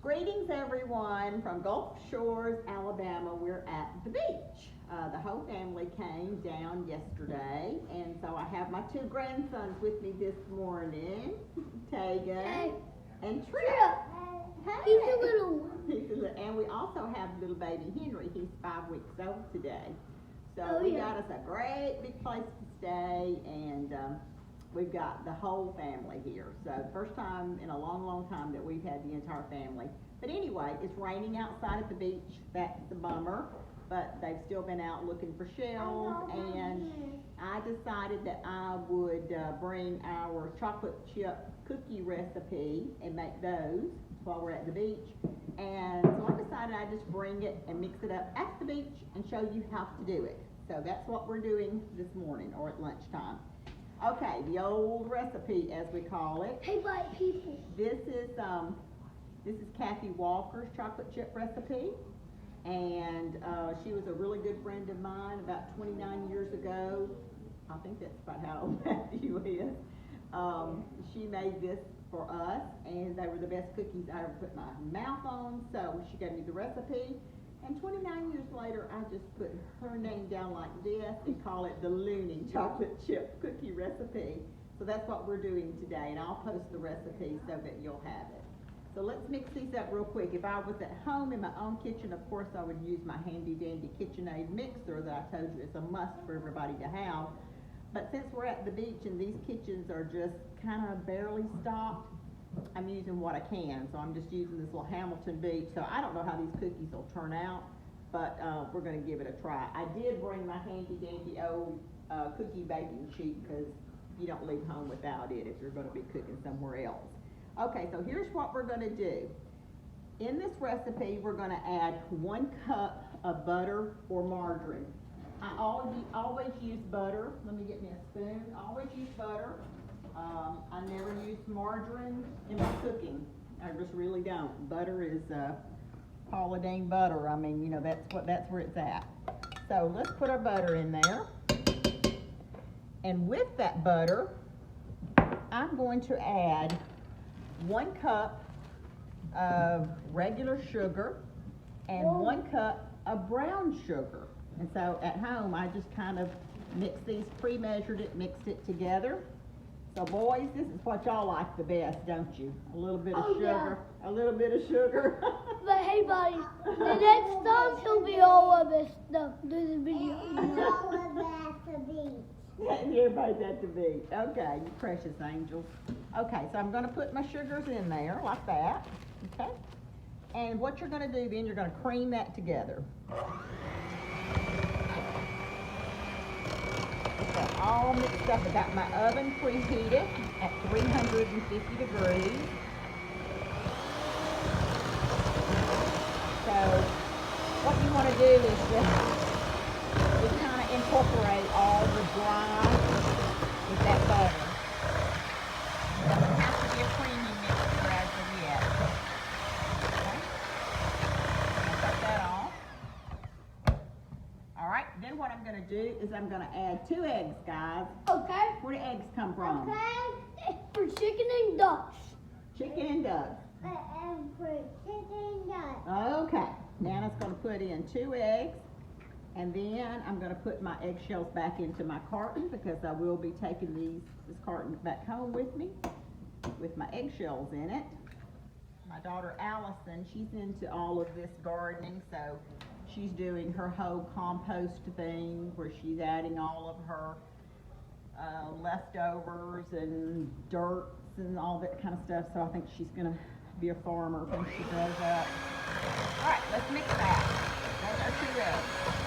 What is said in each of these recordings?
Greetings everyone from Gulf Shores, Alabama. We're at the beach. The whole family came down yesterday, and so I have my two grandsons with me this morning, Tegan Hey. and Trip. Hey. He's a little one. And we also have little baby Henry. He's 5 weeks old today. So Oh, we yeah. got us a great big place to stay, and we've got the whole family here. So first time in a long, long time that we've had the entire family. But anyway, it's raining outside at the beach. That's the bummer. But they've still been out looking for shells, and I decided that I would bring our chocolate chip cookie recipe and make those while we're at the beach. And so I decided I'd just bring it and mix it up at the beach and show you how to do it. So that's what we're doing this morning or at lunchtime. Okay, the old recipe as we call it. Hey, white people. This is Kathy Walker's chocolate chip recipe, and she was a really good friend of mine about 29 years ago. I think that's about how old Matthew is. She made this for us, and they were the best cookies I ever put my mouth on, so she gave me the recipe, and 29 years later I just put her name down like this and call it the Looney chocolate chip cookie recipe. So that's what we're doing today, and I'll post the recipe so that you'll have it. So let's mix these up real quick. If I was at home in my own kitchen, of course I would use my handy dandy KitchenAid mixer that I told you is a must for everybody to have. But since we're at the beach and these kitchens are just kind of barely stocked, I'm using what I can. So I'm just using this little Hamilton beach. So I don't know how these cookies will turn out, but we're going to give it a try. I did bring my handy dandy old cookie baking sheet because you don't leave home without it if you're going to be cooking somewhere else. Okay, so here's what we're going to do. In this recipe, we're going to add 1 cup of butter or margarine. I always use butter. Let me get me a spoon. I always use butter. I never use margarine in my cooking. I just really don't. Butter is Paula Deen butter. I mean, you know, that's where it's at. So let's put our butter in there. And with that butter, I'm going to add 1 cup of regular sugar and 1 cup of brown sugar. And so at home, I just kind of mixed these, pre-measured it, mixed it together. So boys, this is what y'all like the best, don't you? A little bit of sugar, yeah. A little bit of sugar. But hey, buddy, the next time he'll be all of this stuff. Do the video. All of that to be. Everybody's at the beach. Okay, you precious angels. Okay, so I'm going to put my sugars in there like that. Okay, and what you're going to do then, you're going to cream that together. So all mixed up. I got my oven preheated at 350 degrees. So what you want to do is just kind of incorporate all the dry with that butter. It doesn't have to be a creamy mixture as of yet. Okay. I'll cut that off. All right, then what I'm going to do is I'm going to add 2 eggs, guys. Okay. Where do eggs come from? Okay. For chicken and ducks. Chicken and ducks. And for chicken nuts. Okay, Nana's going to put in 2 eggs. And then I'm going to put my eggshells back into my carton because I will be taking this carton back home with me with my eggshells in it. My daughter Allison, she's into all of this gardening, so she's doing her whole compost thing where she's adding all of her leftovers and dirt and all that kind of stuff. So I think she's going to be a farmer when she grows up. All right, let's mix that. That's our 2 eggs.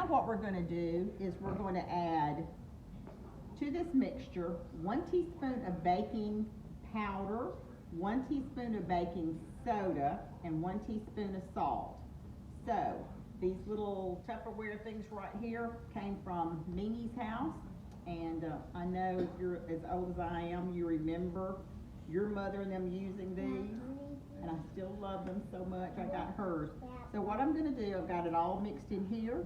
What we're going to do is we're going to add to this mixture 1 teaspoon of baking powder, 1 teaspoon of baking soda, and 1 teaspoon of salt. So these little Tupperware things right here came from Mimi's house. And I know if you're as old as I am, you remember your mother and them using these. And I still love them so much. I got hers. So what I'm gonna do, I've got it all mixed in here.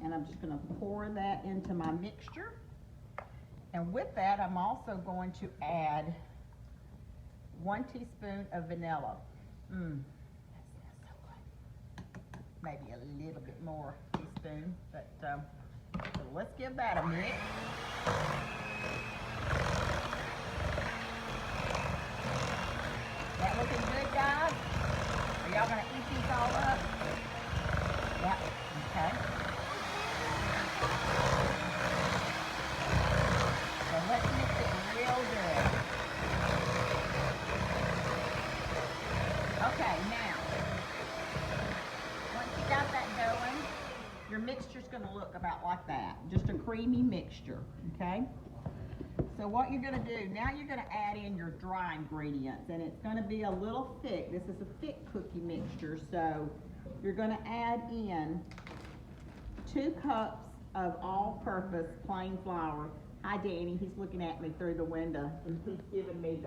And I'm just gonna pour that into my mixture. And with that, I'm also going to add 1 teaspoon of vanilla. That smells so good. Maybe a little bit more teaspoon, but so let's give that a mix. That looking good, guys? Are y'all gonna eat these all up? Yeah, okay. So let's mix it real good. Okay, now, once you got that going, your mixture's gonna look about like that. Just a creamy mixture, okay? So what you're gonna do, now you're gonna add in your dry ingredients, and it's gonna be a little thick. This is a thick cookie mixture, so you're gonna add in 2 cups of all-purpose plain flour. Hi, Danny, he's looking at me through the window, and he's giving me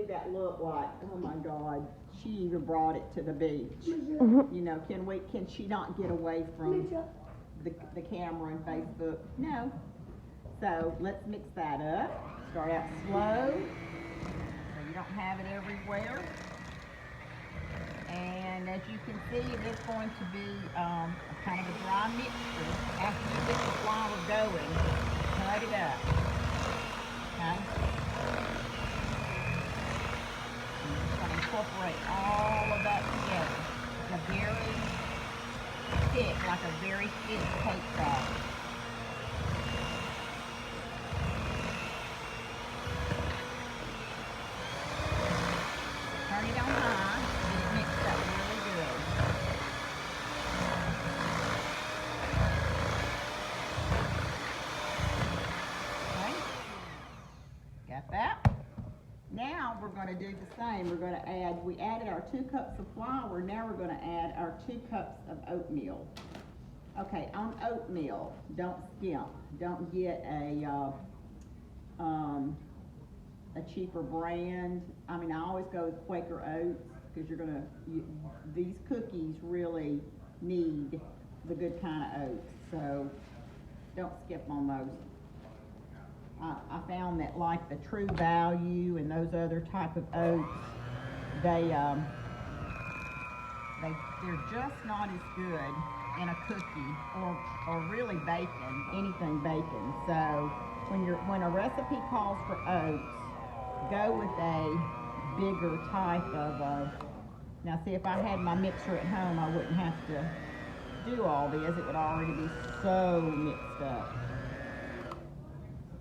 that look like, oh my God, she even brought it to the beach. You know, can she not get away from the camera and Facebook? No. So let's mix that up. Start out slow, so you don't have it everywhere. And as you can see, it is going to be kind of a dry mixture. After you get the flour going, cut it up. Okay? I'm just going to incorporate all of that together. It's a very thick, like a very thick cake batter. Turn it on high. Just mix it up really good. Okay. Got that? Now we're going to do the same. We're going to add, we added our 2 cups of flour. Now we're going to add our 2 cups of oatmeal. Okay, on oatmeal, don't skimp. Don't get a cheaper brand. I mean, I always go with Quaker Oats because these cookies really need the good kind of oats. So don't skip on those. I found that like the True Value and those other type of oats, they're just not as good in a cookie or really bacon, anything bacon. So when a recipe calls for oats, go with a bigger type of now see, if I had my mixer at home, I wouldn't have to do all this. It would already be so mixed up.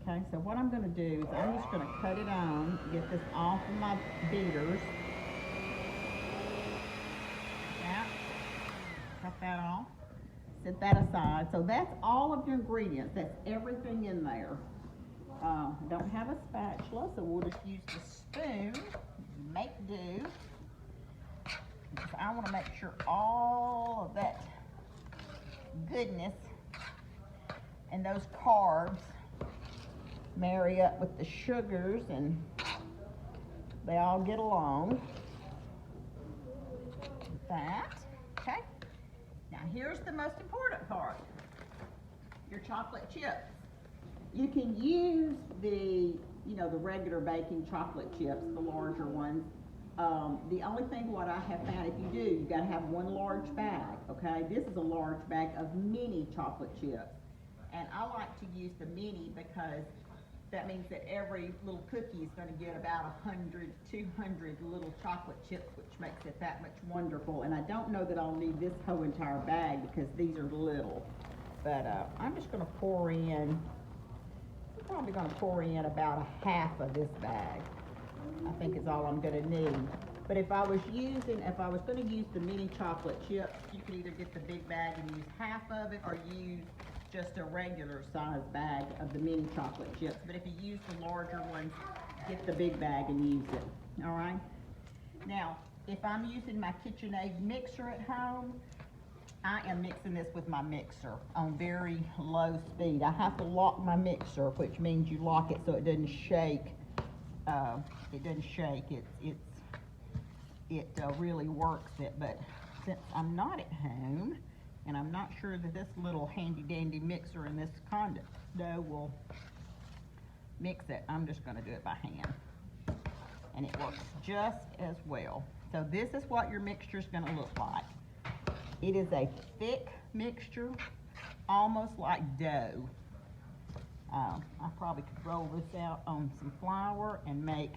Okay, so what I'm going to do is I'm just going to cut it on, get this off of my beaters. Yeah, cut that off. Set that aside. So that's all of your ingredients. That's everything in there. Don't have a spatula, so we'll just use the spoon. Make do. Because I want to make sure all of that goodness and those carbs marry up with the sugars and they all get along. Like that. Okay. Now here's the most important part. Your chocolate chips. You can use the regular baking chocolate chips, the larger ones. The only thing what I have found, if you do, you've got to have 1 large bag, okay? This is a large bag of mini chocolate chips. And I like to use the mini because that means that every little cookie is going to get about 100, 200 little chocolate chips, which makes it that much wonderful. And I don't know that I'll need this whole entire bag because these are little. But I'm just going to pour in, I'm probably going to pour in about 1/2 of this bag. I think is all I'm going to need. But if I was going to use the mini chocolate chips, you could either get the big bag and use 1/2 of it or use just a regular size bag of the mini chocolate chips. But if you use the larger ones, get the big bag and use it. All right? Now, if I'm using my KitchenAid mixer at home, I am mixing this with my mixer on very low speed. I have to lock my mixer, which means you lock it so it doesn't shake. It doesn't shake. It really works it. But since I'm not at home, and I'm not sure that this little handy dandy mixer in this condensed dough will mix it, I'm just going to do it by hand. And it works just as well. So this is what your mixture is going to look like. It is a thick mixture, almost like dough. I probably could roll this out on some flour and make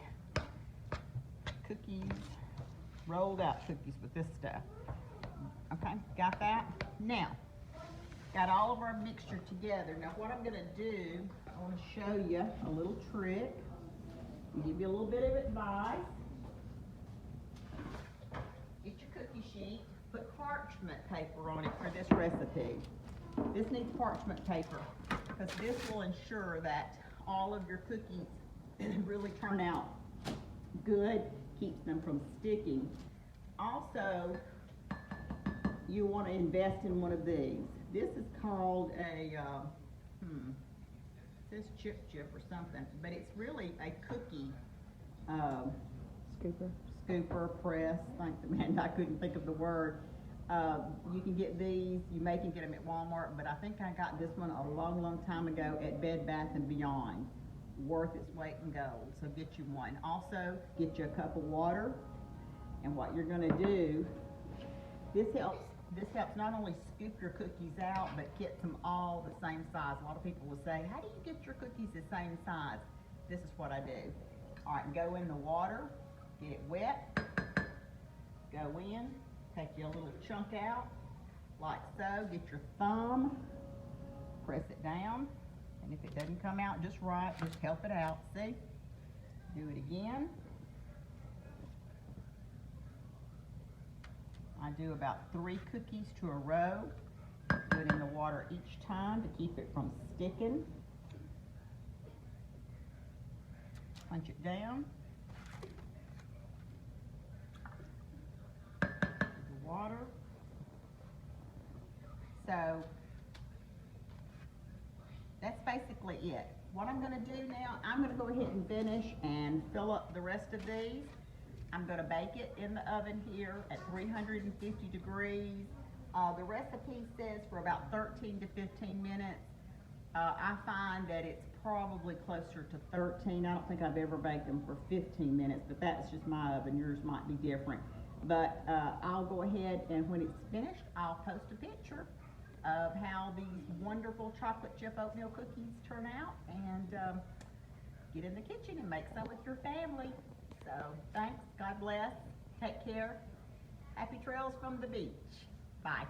cookies, rolled out cookies with this stuff. Okay, got that? Now, got all of our mixture together. Now what I'm going to do, I want to show you a little trick. Give you a little bit of advice. Get your cookie sheet, put parchment paper on it for this recipe. This needs parchment paper because this will ensure that all of your cookies really turn out good, keeps them from sticking. Also, you want to invest in one of these. This is called a, it says chip or something, but it's really a cookie scooper press. Thank the man, I couldn't think of the word. You can get these, you may can get them at Walmart, but I think I got this one a long time ago at Bed Bath & Beyond. Worth its weight in gold, so get you one. Also, get you a cup of water, and what you're gonna do, this helps not only scoop your cookies out, but get them all the same size. A lot of people will say, how do you get your cookies the same size? This is what I do. All right, go in the water, get it wet, go in, take you a little chunk out, like so, get your thumb, press it down, and if it doesn't come out just right, just help it out, see? Do it again. I do about 3 cookies to a row. Put it in the water each time to keep it from sticking. Punch it down. The water. So that's basically it. What I'm going to do now, I'm going to go ahead and finish and fill up the rest of these. I'm going to bake it in the oven here at 350 degrees. The recipe says for about 13 to 15 minutes. I find that it's probably closer to 13. I don't think I've ever baked them for 15 minutes, but that's just my oven. Yours might be different. But I'll go ahead and when it's finished, I'll post a picture of how these wonderful chocolate chip oatmeal cookies turn out, and get in the kitchen and make some with your family. So thanks, God bless, take care, happy trails from the beach, bye.